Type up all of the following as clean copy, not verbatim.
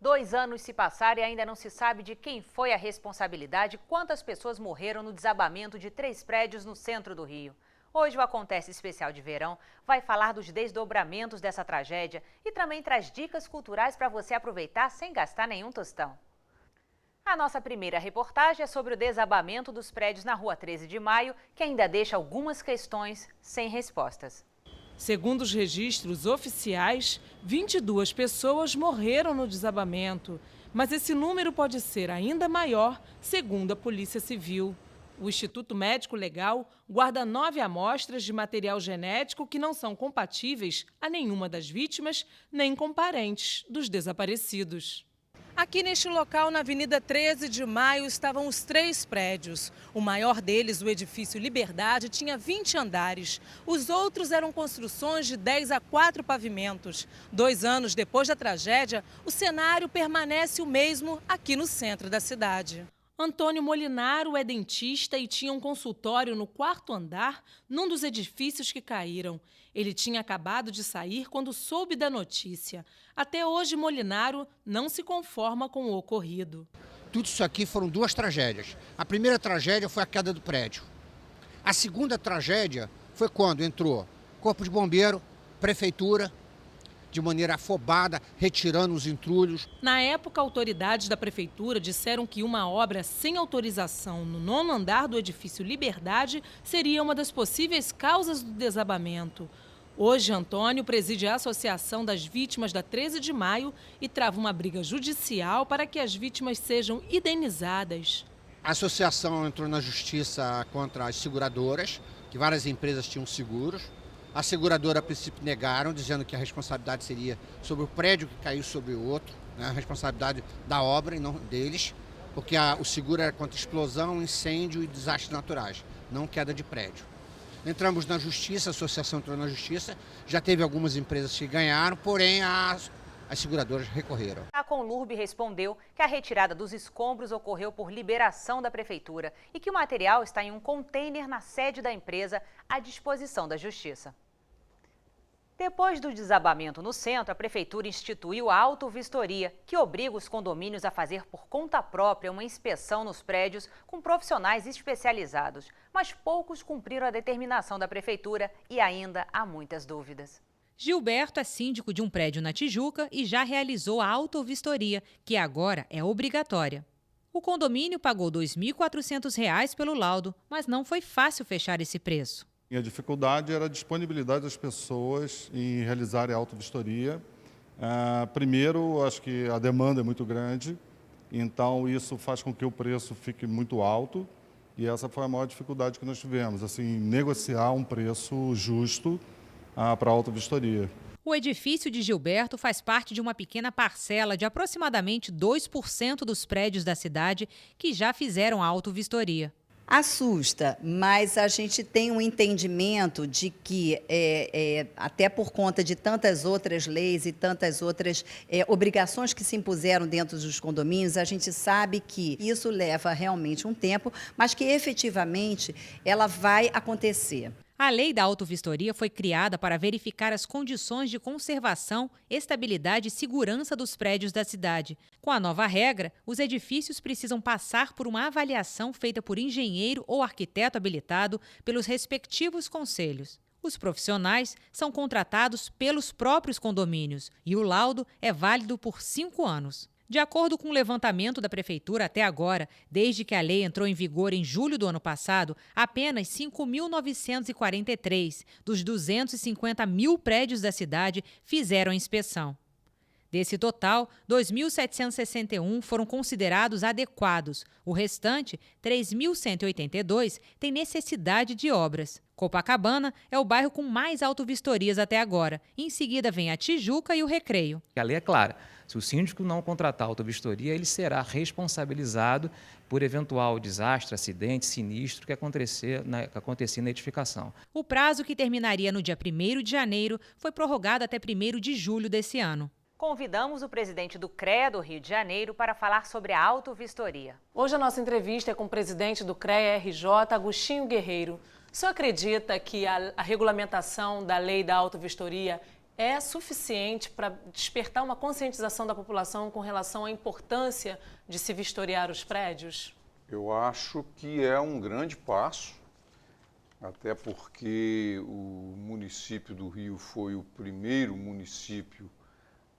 2 anos se passaram e ainda não se sabe de quem foi a responsabilidade e quantas pessoas morreram no desabamento de 3 prédios no centro do Rio. Hoje o Acontece Especial de Verão vai falar dos desdobramentos dessa tragédia e também traz dicas culturais para você aproveitar sem gastar nenhum tostão. A nossa primeira reportagem é sobre o desabamento dos prédios na Rua 13 de Maio, que ainda deixa algumas questões sem respostas. Segundo os registros oficiais, 22 pessoas morreram no desabamento, mas esse número pode ser ainda maior, segundo a Polícia Civil. O Instituto Médico Legal guarda 9 amostras de material genético que não são compatíveis a nenhuma das vítimas, nem com parentes dos desaparecidos. Aqui neste local, na Avenida 13 de Maio, estavam os 3 prédios. O maior deles, o edifício Liberdade, tinha 20 andares. Os outros eram construções de 10 a 4 pavimentos. 2 anos depois da tragédia, o cenário permanece o mesmo aqui no centro da cidade. Antônio Molinaro é dentista e tinha um consultório no 4º andar, num dos edifícios que caíram. Ele tinha acabado de sair quando soube da notícia. Até hoje, Molinaro não se conforma com o ocorrido. Tudo isso aqui foram 2 tragédias. A primeira tragédia foi a queda do prédio. A segunda tragédia foi quando entrou Corpo de Bombeiro, Prefeitura, de maneira afobada, retirando os entulhos. Na época, autoridades da prefeitura disseram que uma obra sem autorização no 9º andar do edifício Liberdade seria uma das possíveis causas do desabamento. Hoje, Antônio preside a Associação das Vítimas da 13 de Maio e trava uma briga judicial para que as vítimas sejam indenizadas. A associação entrou na justiça contra as seguradoras, que várias empresas tinham seguros. A seguradora, a princípio, negaram, dizendo que a responsabilidade seria sobre o prédio que caiu sobre o outro, né? A responsabilidade da obra e não deles, porque o seguro era contra explosão, incêndio e desastres naturais, não queda de prédio. Entramos na justiça, a associação entrou na justiça, já teve algumas empresas que ganharam, porém as seguradoras recorreram. A Conlurb respondeu que a retirada dos escombros ocorreu por liberação da prefeitura e que o material está em um container na sede da empresa à disposição da justiça. Depois do desabamento no centro, a prefeitura instituiu a auto-vistoria, que obriga os condomínios a fazer por conta própria uma inspeção nos prédios com profissionais especializados. Mas poucos cumpriram a determinação da prefeitura e ainda há muitas dúvidas. Gilberto é síndico de um prédio na Tijuca e já realizou a auto-vistoria, que agora é obrigatória. O condomínio pagou R$ 2.400 pelo laudo, mas não foi fácil fechar esse preço. E a dificuldade era a disponibilidade das pessoas em realizarem a auto-vistoria. Primeiro, acho que a demanda é muito grande, então isso faz com que o preço fique muito alto. E essa foi a maior dificuldade que nós tivemos, assim, negociar um preço justo para a auto-vistoria. O edifício de Gilberto faz parte de uma pequena parcela de aproximadamente 2% dos prédios da cidade que já fizeram a auto-vistoria. Assusta, mas a gente tem um entendimento de que, até por conta de tantas outras leis e tantas outras obrigações que se impuseram dentro dos condomínios, a gente sabe que isso leva realmente um tempo, mas que efetivamente ela vai acontecer. A lei da auto-vistoria foi criada para verificar as condições de conservação, estabilidade e segurança dos prédios da cidade. Com a nova regra, os edifícios precisam passar por uma avaliação feita por engenheiro ou arquiteto habilitado pelos respectivos conselhos. Os profissionais são contratados pelos próprios condomínios e o laudo é válido por 5 anos. De acordo com o levantamento da Prefeitura até agora, desde que a lei entrou em vigor em julho do ano passado, apenas 5.943 dos 250 mil prédios da cidade fizeram a inspeção. Desse total, 2.761 foram considerados adequados. O restante, 3.182, tem necessidade de obras. Copacabana é o bairro com mais auto-vistorias até agora. Em seguida vem a Tijuca e o Recreio. A lei é clara. Se o síndico não contratar a auto-vistoria, ele será responsabilizado por eventual desastre, acidente, sinistro que acontecer na edificação. O prazo, que terminaria no dia 1º de janeiro, foi prorrogado até 1º de julho desse ano. Convidamos o presidente do CREA do Rio de Janeiro para falar sobre a auto-vistoria. Hoje a nossa entrevista é com o presidente do CREA RJ, Agostinho Guerreiro. O senhor acredita que a regulamentação da lei da auto-vistoria é suficiente para despertar uma conscientização da população com relação à importância de se vistoriar os prédios? Eu acho que é um grande passo, até porque o município do Rio foi o primeiro município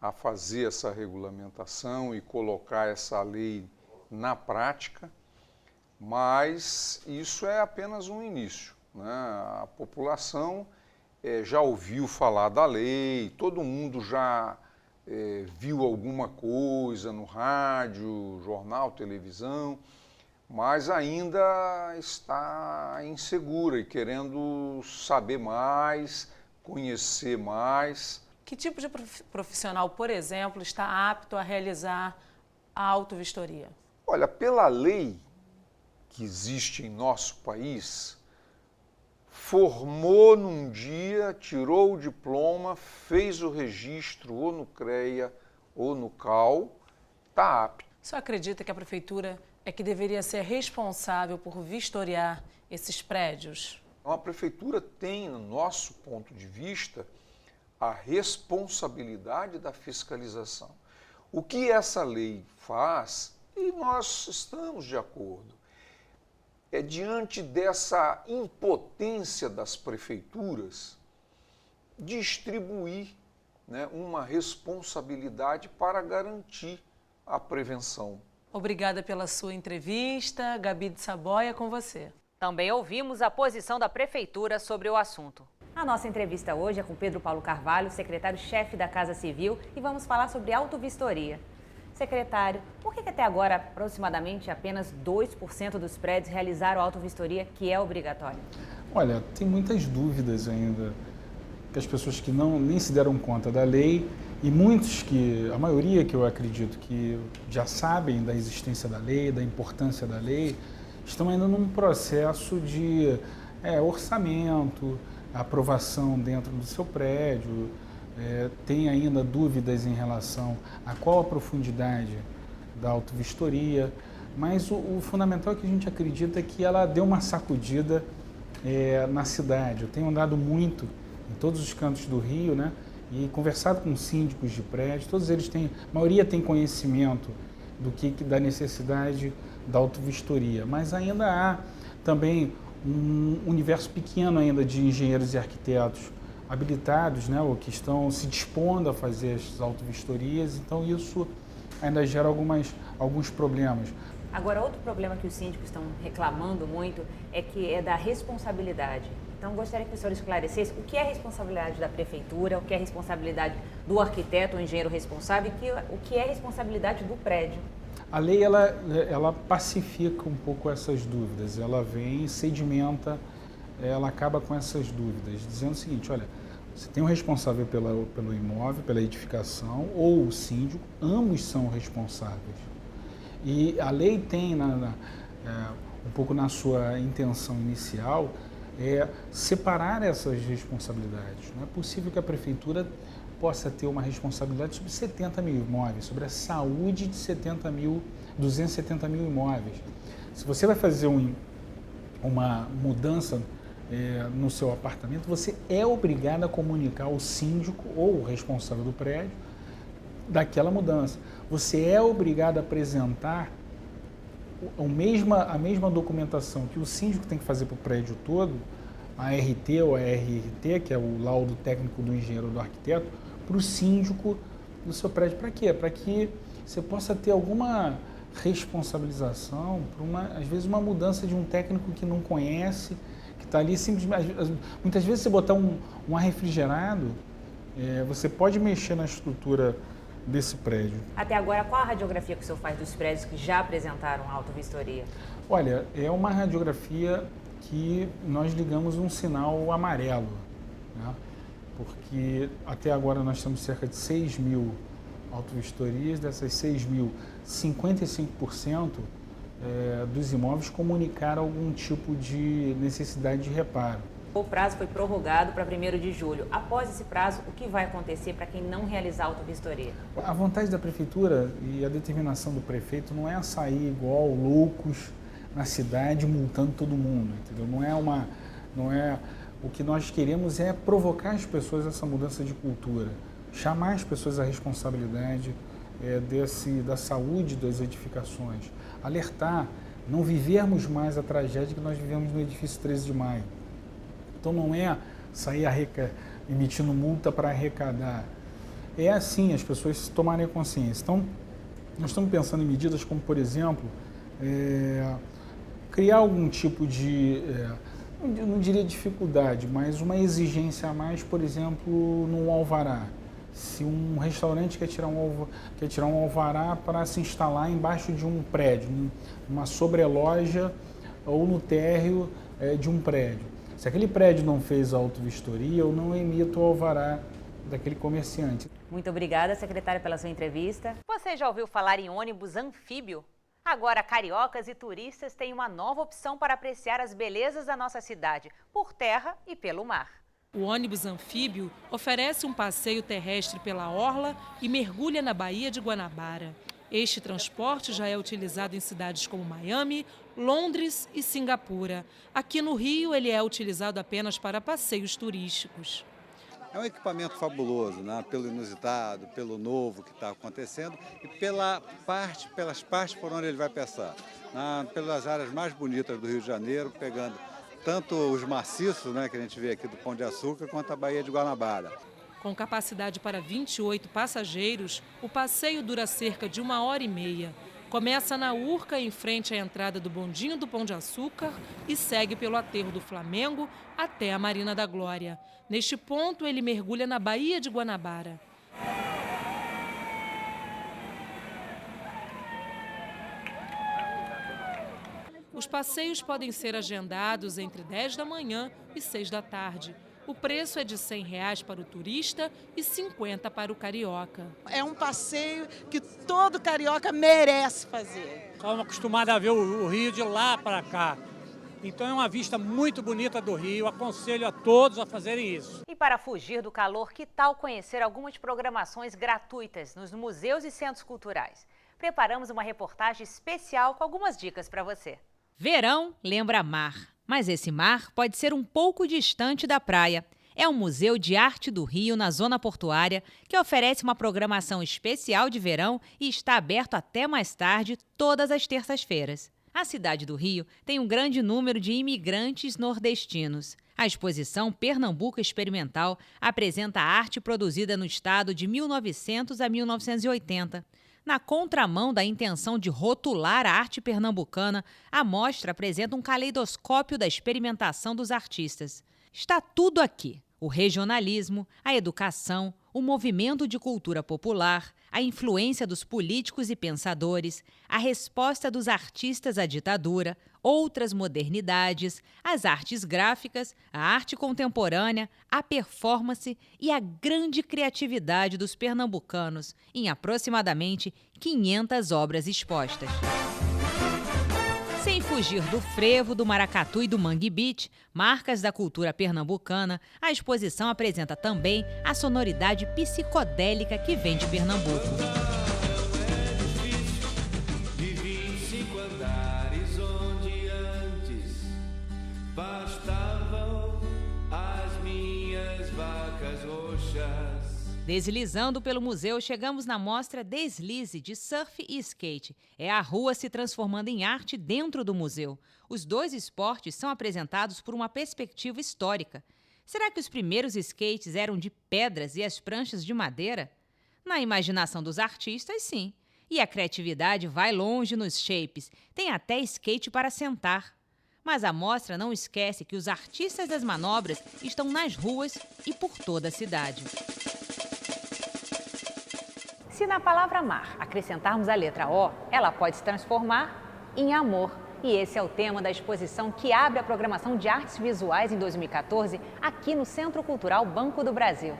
a fazer essa regulamentação e colocar essa lei na prática, mas isso é apenas um início, né? A população já ouviu falar da lei, todo mundo já viu alguma coisa no rádio, jornal, televisão, mas ainda está insegura e querendo saber mais, conhecer mais. Que tipo de profissional, por exemplo, está apto a realizar a autovistoria? Olha, pela lei que existe em nosso país, formou num dia, tirou o diploma, fez o registro ou no CREA ou no CAU, está apto. O senhor acredita que a prefeitura é que deveria ser responsável por vistoriar esses prédios? Então, a prefeitura tem, no nosso ponto de vista, a responsabilidade da fiscalização. O que essa lei faz, e nós estamos de acordo, é diante dessa impotência das prefeituras, distribuir, né, uma responsabilidade para garantir a prevenção. Obrigada pela sua entrevista. Gabi de Saboia, com você. Também ouvimos a posição da Prefeitura sobre o assunto. A nossa entrevista hoje é com Pedro Paulo Carvalho, secretário-chefe da Casa Civil, e vamos falar sobre autovistoria. Secretário, por que até agora aproximadamente apenas 2% dos prédios realizaram a autovistoria, que é obrigatória? Olha, tem muitas dúvidas ainda, que as pessoas que nem se deram conta da lei e muitos a maioria que eu acredito que já sabem da existência da lei, da importância da lei, estão ainda num processo de orçamento, aprovação dentro do seu prédio, tem ainda dúvidas em relação a qual a profundidade da autovistoria, mas o fundamental é que a gente acredita que ela deu uma sacudida na cidade. Eu tenho andado muito em todos os cantos do Rio, né, e conversado com síndicos de prédio, todos eles a maioria tem conhecimento da necessidade da autovistoria, mas ainda há também um universo pequeno ainda de engenheiros e arquitetos habilitados, né, ou que estão se dispondo a fazer as autovistorias, então isso ainda gera alguns problemas. Agora, outro problema que os síndicos estão reclamando muito é da responsabilidade. Então, gostaria que o senhor esclarecesse o que é responsabilidade da prefeitura, o que é responsabilidade do arquiteto ou engenheiro responsável e o que é responsabilidade do prédio. A lei ela pacifica um pouco essas dúvidas, ela vem, sedimenta, ela acaba com essas dúvidas, dizendo o seguinte, olha, você tem um responsável pelo imóvel, pela edificação, ou o síndico, ambos são responsáveis. E a lei tem, um pouco na sua intenção inicial, separar essas responsabilidades. Não é possível que a prefeitura possa ter uma responsabilidade sobre 70 mil imóveis, sobre a saúde de 270 mil imóveis. Se você vai fazer uma mudança no seu apartamento, você é obrigado a comunicar ao síndico ou o responsável do prédio daquela mudança. Você é obrigado a apresentar a mesma documentação que o síndico tem que fazer para o prédio todo, a RT ou a RRT, que é o laudo técnico do engenheiro ou do arquiteto, para o síndico do seu prédio. Para quê? Para que você possa ter alguma responsabilização por às vezes uma mudança de um técnico que não conhece, que está ali simplesmente. Muitas vezes você botar um ar refrigerado, você pode mexer na estrutura desse prédio. Até agora, qual a radiografia que o senhor faz dos prédios que já apresentaram autovistoria? Olha, é uma radiografia que nós ligamos um sinal amarelo, né? Porque até agora nós temos cerca de 6 mil autovistorias, dessas 6 mil, 55% dos imóveis comunicaram algum tipo de necessidade de reparo. O prazo foi prorrogado para 1º de julho. Após esse prazo, o que vai acontecer para quem não realizar a autovistoria? A vontade da prefeitura e a determinação do prefeito não é sair igual loucos na cidade multando todo mundo, entendeu? Não é o que nós queremos é provocar as pessoas a essa mudança de cultura, chamar as pessoas à responsabilidade da saúde das edificações, alertar, não vivermos mais a tragédia que nós vivemos no edifício 13 de maio. Então não é sair emitindo multa para arrecadar, é assim, as pessoas tomarem consciência. Então, nós estamos pensando em medidas como, por exemplo, criar algum tipo de, não diria dificuldade, mas uma exigência a mais, por exemplo, num alvará. Se um restaurante quer tirar um alvará para se instalar embaixo de um prédio, numa sobreloja ou no térreo de um prédio. Se aquele prédio não fez a auto-vistoria, eu não emito o alvará daquele comerciante. Muito obrigada, secretária, pela sua entrevista. Você já ouviu falar em ônibus anfíbio? Agora, cariocas e turistas têm uma nova opção para apreciar as belezas da nossa cidade, por terra e pelo mar. O ônibus anfíbio oferece um passeio terrestre pela orla e mergulha na Baía de Guanabara. Este transporte já é utilizado em cidades como Miami, Londres e Singapura. Aqui no Rio, ele é utilizado apenas para passeios turísticos. É um equipamento fabuloso, né? Pelo inusitado, pelo novo que está acontecendo e pelas partes por onde ele vai passar. Pelas áreas mais bonitas do Rio de Janeiro, pegando tanto os maciços, né, que a gente vê aqui do Pão de Açúcar, quanto a Baía de Guanabara. Com capacidade para 28 passageiros, o passeio dura cerca de 1h30. Começa na Urca, em frente à entrada do bondinho do Pão de Açúcar, e segue pelo aterro do Flamengo até a Marina da Glória. Neste ponto, ele mergulha na Baía de Guanabara. Os passeios podem ser agendados entre 10 da manhã e 6 da tarde. O preço é de R$ 100 para o turista e R$ 50 para o carioca. É um passeio que todo carioca merece fazer. Estamos acostumados a ver o Rio de lá para cá. Então é uma vista muito bonita do Rio, aconselho a todos a fazerem isso. E para fugir do calor, que tal conhecer algumas programações gratuitas nos museus e centros culturais? Preparamos uma reportagem especial com algumas dicas para você. Verão lembra mar, mas esse mar pode ser um pouco distante da praia. É o Museu de Arte do Rio, na Zona Portuária, que oferece uma programação especial de verão e está aberto até mais tarde, todas as terças-feiras. A cidade do Rio tem um grande número de imigrantes nordestinos. A exposição Pernambuco Experimental apresenta a arte produzida no estado de 1900 a 1980. Na contramão da intenção de rotular a arte pernambucana, a mostra apresenta um caleidoscópio da experimentação dos artistas. Está tudo aqui: o regionalismo, a educação, o movimento de cultura popular, a influência dos políticos e pensadores, a resposta dos artistas à ditadura, outras modernidades, as artes gráficas, a arte contemporânea, a performance e a grande criatividade dos pernambucanos, em aproximadamente 500 obras expostas. Sem fugir do frevo, do maracatu e do mangue beat, marcas da cultura pernambucana, a exposição apresenta também a sonoridade psicodélica que vem de Pernambuco. De 25 andares onde antes pastavam as minhas vacas roxas. Deslizando pelo museu, chegamos na mostra Deslize, de surf e skate. É a rua se transformando em arte dentro do museu. Os dois esportes são apresentados por uma perspectiva histórica. Será que os primeiros skates eram de pedras e as pranchas de madeira? Na imaginação dos artistas, sim. E a criatividade vai longe nos shapes. Tem até skate para sentar. Mas a mostra não esquece que os artistas das manobras estão nas ruas e por toda a cidade. Se na palavra mar acrescentarmos a letra O, ela pode se transformar em amor. E esse é o tema da exposição que abre a programação de artes visuais em 2014 aqui no Centro Cultural Banco do Brasil.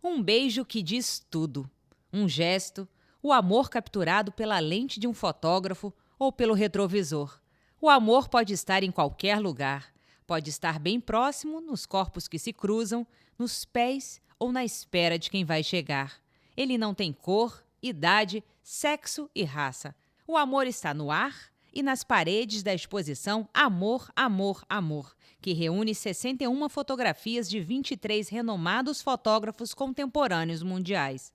Um beijo que diz tudo. Um gesto, o amor capturado pela lente de um fotógrafo ou pelo retrovisor. O amor pode estar em qualquer lugar. Pode estar bem próximo, nos corpos que se cruzam, nos pés ou na espera de quem vai chegar. Ele não tem cor, idade, sexo e raça. O amor está no ar e nas paredes da exposição Amor, Amor, Amor, que reúne 61 fotografias de 23 renomados fotógrafos contemporâneos mundiais.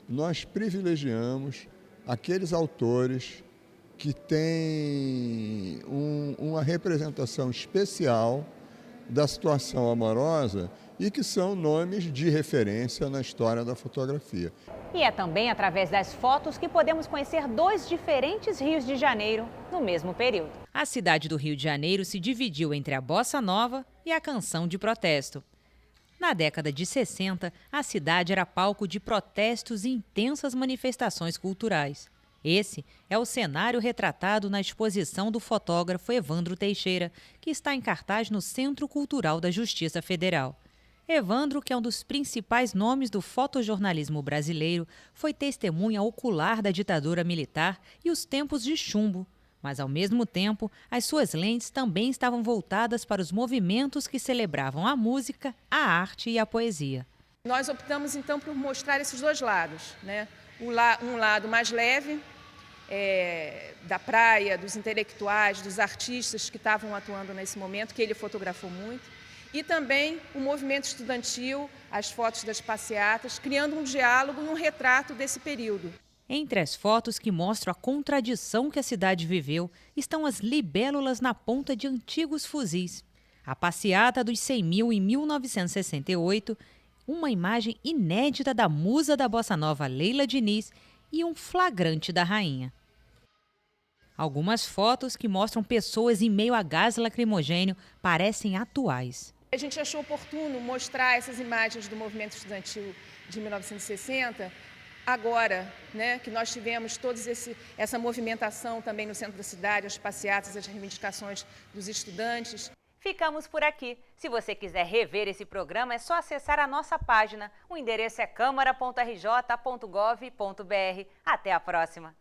Nós privilegiamos aqueles autores que têm uma representação especial da situação amorosa e que são nomes de referência na história da fotografia. E é também através das fotos que podemos conhecer 2 diferentes Rios de Janeiro no mesmo período. A cidade do Rio de Janeiro se dividiu entre a bossa nova e a canção de protesto. Na década de 60, a cidade era palco de protestos e intensas manifestações culturais. Esse é o cenário retratado na exposição do fotógrafo Evandro Teixeira, que está em cartaz no Centro Cultural da Justiça Federal. Evandro, que é um dos principais nomes do fotojornalismo brasileiro, foi testemunha ocular da ditadura militar e os tempos de chumbo. Mas, ao mesmo tempo, as suas lentes também estavam voltadas para os movimentos que celebravam a música, a arte e a poesia. Nós optamos, então, por mostrar esses 2 lados, né? Um lado mais leve, da praia, dos intelectuais, dos artistas que estavam atuando nesse momento, que ele fotografou muito. E também o movimento estudantil, as fotos das passeatas, criando um diálogo e um retrato desse período. Entre as fotos que mostram a contradição que a cidade viveu, estão as libélulas na ponta de antigos fuzis. A passeata dos 100 mil em 1968, uma imagem inédita da musa da bossa nova Leila Diniz e um flagrante da rainha. Algumas fotos que mostram pessoas em meio a gás lacrimogênio parecem atuais. A gente achou oportuno mostrar essas imagens do movimento estudantil de 1960 agora, né, que nós tivemos toda essa movimentação também no centro da cidade, as passeatas, as reivindicações dos estudantes. Ficamos por aqui. Se você quiser rever esse programa, é só acessar a nossa página. O endereço é câmara.rj.gov.br. Até a próxima!